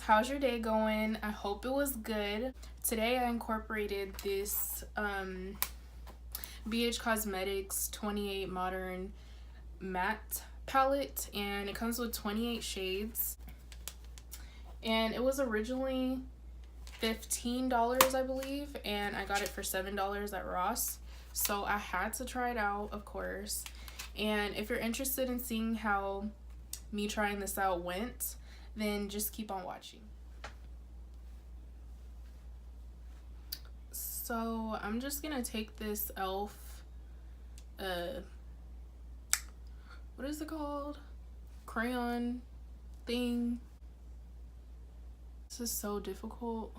how's your day going? I hope it was good. Today I incorporated this BH Cosmetics 28 Modern Matte palette, and it comes with 28 shades, and it was originally $15, I believe, and I got it for $7 at Ross, so I had to try it out, of course. And if you're interested in seeing how me trying this out went, then just keep on watching. So I'm just gonna take this e.l.f. What is it called? Crayon thing. This is so difficult.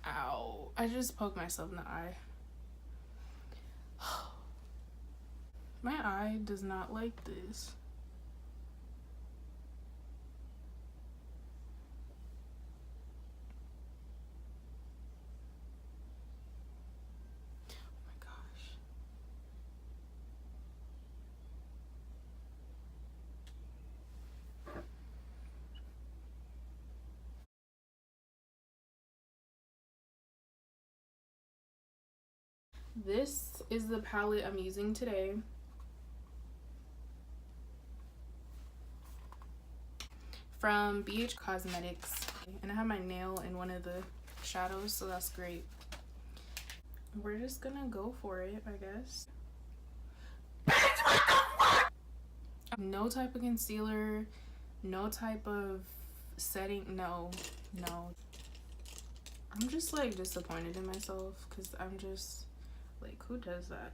Ow, I just poked myself in the eye. My eye does not like this. Oh my gosh. This is the palette I'm using today. From BH Cosmetics. And I have my nail in one of the shadows, so that's great. We're just gonna go for it, I guess. No type of concealer, no type of setting, no. I'm just like disappointed in myself because I'm just like, who does that?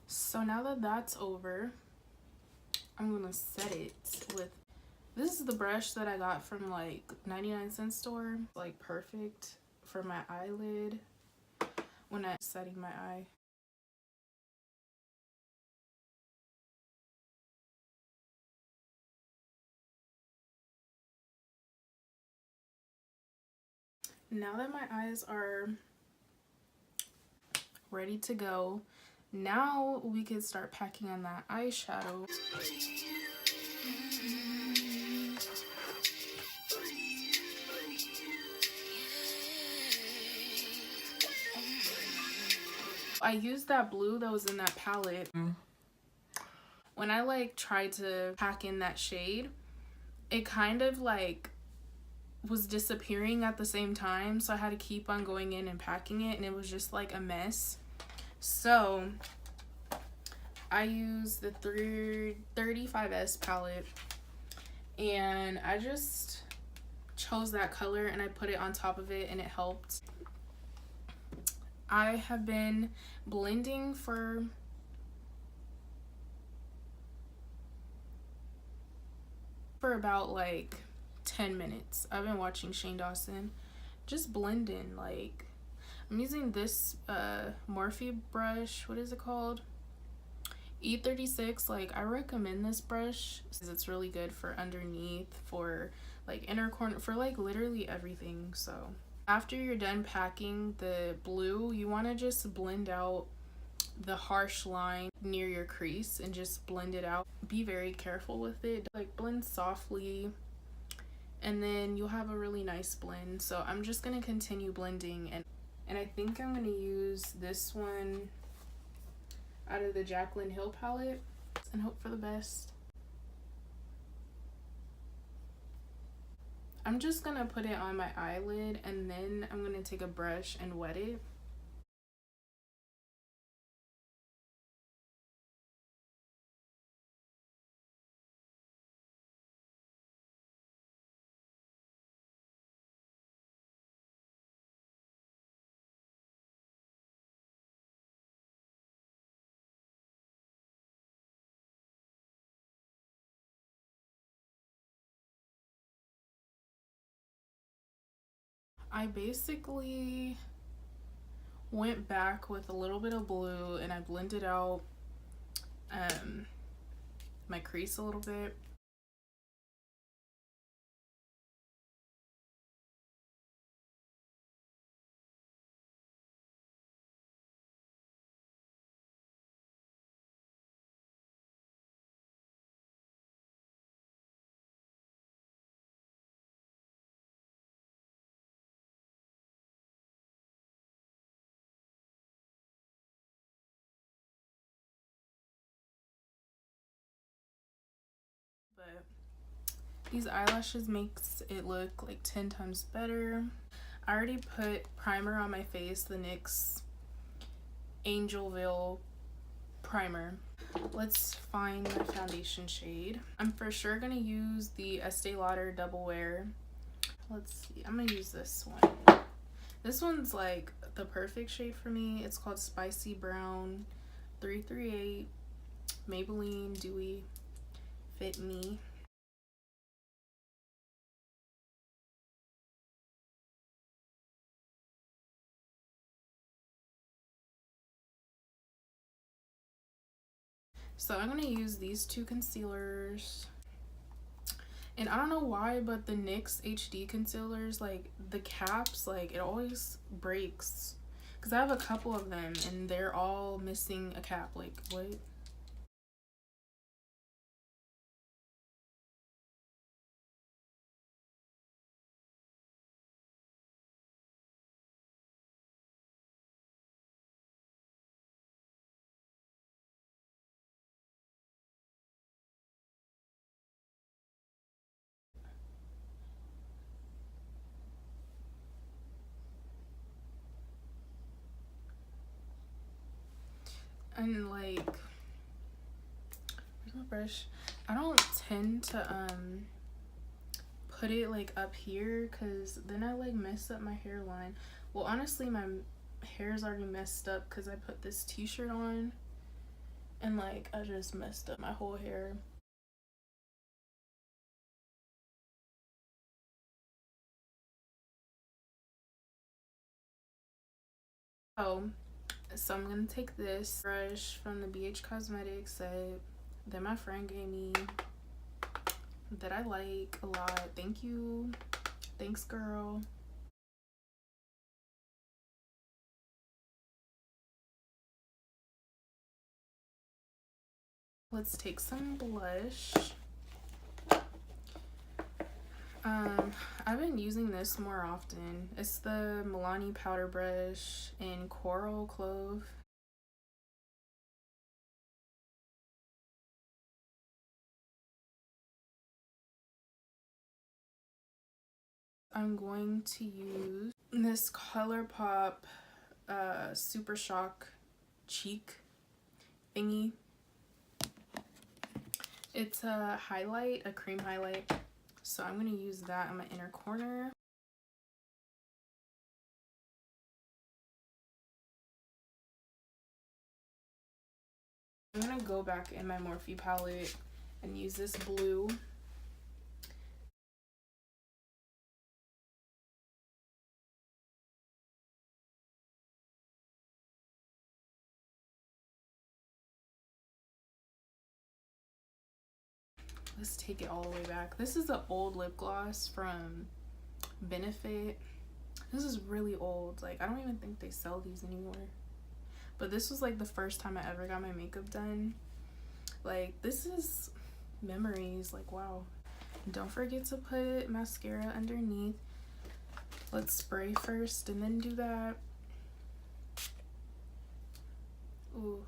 So now that that's over, I'm gonna set it with, this is the brush that I got from like 99-cent store, like perfect for my eyelid when I'm setting my eye. Now that my eyes are ready to go, now we can start packing on that eyeshadow. I used that blue that was in that palette. When I like tried to pack in that shade, it kind of like was disappearing at the same time, so I had to keep on going in and packing it, and it was just like a mess. So I used the 35S palette, and I just chose that color and I put it on top of it, and it helped. I have been blending for about like 10 minutes. I've been watching Shane Dawson, just blending. Like, I'm using this MORPHIE brush. What is it called? E36. Like, I recommend this brush because it's really good for underneath, for like inner corner, for like literally everything. So after you're done packing the blue, you want to just blend out the harsh line near your crease and just blend it out. Be very careful with it. Like, blend softly, and then you'll have a really nice blend. So I'm just gonna continue blending, and I think I'm gonna use this one out of the Jaclyn Hill palette and hope for the best. I'm just gonna put it on my eyelid, and then I'm gonna take a brush and wet it. I basically went back with a little bit of blue and I blended out my crease a little bit. But these eyelashes makes it look like 10 times better. I already put primer on my face, the NYX Angel Veil primer. Let's find my foundation shade. I'm for sure gonna use the Estee Lauder Double Wear. Let's see, I'm gonna use this one. This one's like the perfect shade for me. It's called Spicy Brown 338 Maybelline Dewy Fit Me. So I'm gonna use these two concealers. And I don't know why, but the NYX HD concealers, like the caps, like it always breaks. Because I have a couple of them and they're all missing a cap. Like, what? And like, where's my brush? I don't tend to put it like up here because then I like mess up my hairline. Well, honestly, my hair's already messed up because I put this t-shirt on and like I just messed up my whole hair. Oh, so I'm gonna take this brush from the BH Cosmetics that my friend gave me that I like a lot. Thank you. Thanks, girl. Let's take some blush. I've been using this more often. It's the Milani powder brush in Coral Clove. I'm going to use this ColourPop Super Shock cheek thingy. It's a highlight, a cream highlight. So I'm going to use that in my inner corner. I'm going to go back in my Morphe palette and use this blue. Let's take it all the way back. This is an old lip gloss from Benefit. This is really old. Like, I don't even think they sell these anymore. But this was like the first time I ever got my makeup done. Like, this is memories. Like, wow. Don't forget to put mascara underneath. Let's spray first and then do that. Ooh,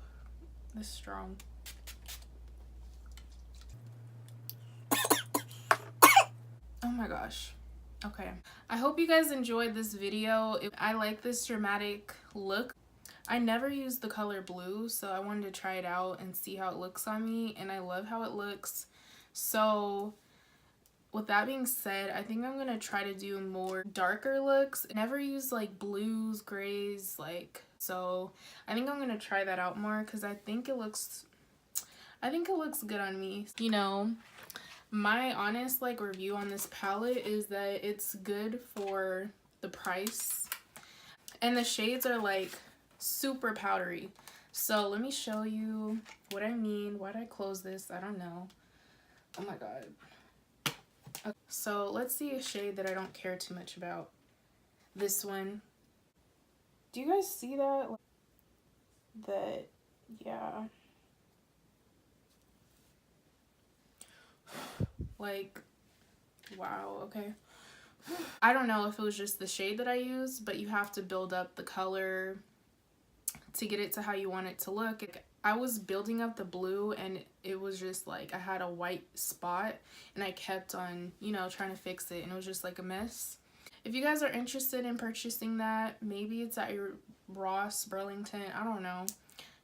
this is strong. Oh my gosh. Okay. I hope you guys enjoyed this video. I like this dramatic look. I never used the color blue, so I wanted to try it out and see how it looks on me, and I love how it looks. So with that being said, I think I'm going to try to do more darker looks. I never use like blues, grays, like, so I think I'm going to try that out more because I think it looks good on me. You know, my honest like review on this palette is that it's good for the price, and the shades are like super powdery. So let me show you what I mean. Why did I close this? I don't know. Oh my god. Okay. So let's see a shade that I don't care too much about. This one. Do you guys see that? That, yeah. Like, wow, okay. I don't know if it was just the shade that I used, but you have to build up the color to get it to how you want it to look. I was building up the blue and it was just like I had a white spot and I kept on, you know, trying to fix it and it was just like a mess. If you guys are interested in purchasing that, maybe it's at your Ross, Burlington, I don't know,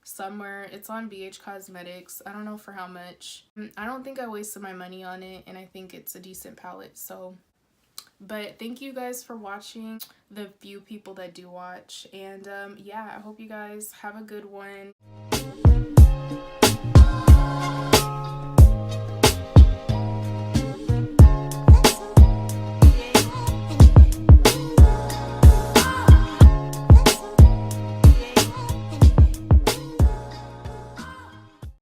somewhere. It's on BH Cosmetics. I don't know for how much. I don't think I wasted my money on it and I think it's a decent palette. So, but thank you guys for watching, the few people that do watch, and yeah, I hope you guys have a good one.